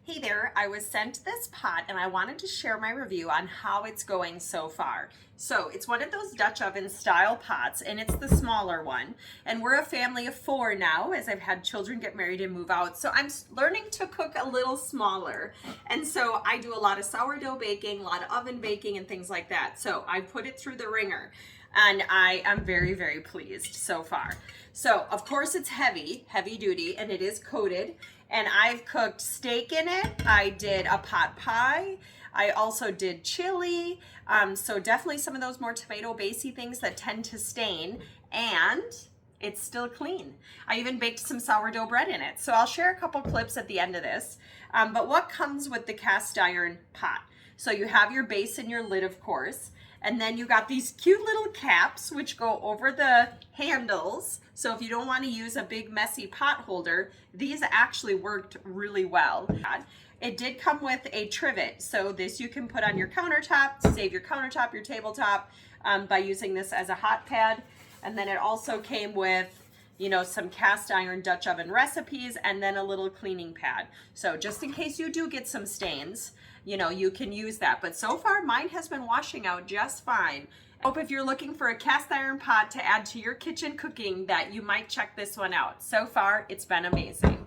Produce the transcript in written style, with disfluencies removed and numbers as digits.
Hey there, I was sent this pot and I wanted to share my review on how it's going so far. So it's one of those Dutch oven style pots and it's the smaller one. And we're a family of 4 now as I've had children get married and move out. So I'm learning to cook a little smaller. And so I do a lot of sourdough baking, a lot of oven baking and things like that. So I put it through the ringer and I am very, very pleased so far. So of course it's heavy duty, and it is coated. And I've cooked steak in it. I did a pot pie. I also did chili. So definitely some of those more tomato-basy things that tend to stain. And it's still clean. I even baked some sourdough bread in it. So I'll share a couple clips at the end of this. But what comes with the cast iron pot? So you have your base and your lid, of course. And then you got these cute little caps which go over the handles. So if you don't want to use a big messy pot holder, these actually worked really well. It did come with a trivet. So this you can put on your countertop to save your countertop, your tabletop, by using this as a hot pad. And then it also came with, you know, some cast iron Dutch oven recipes and then a little cleaning pad. So just in case you do get some stains, you know, you can use that. But so far mine has been washing out just fine. Hope if you're looking for a cast iron pot to add to your kitchen cooking that you might check this one out. So far it's been amazing.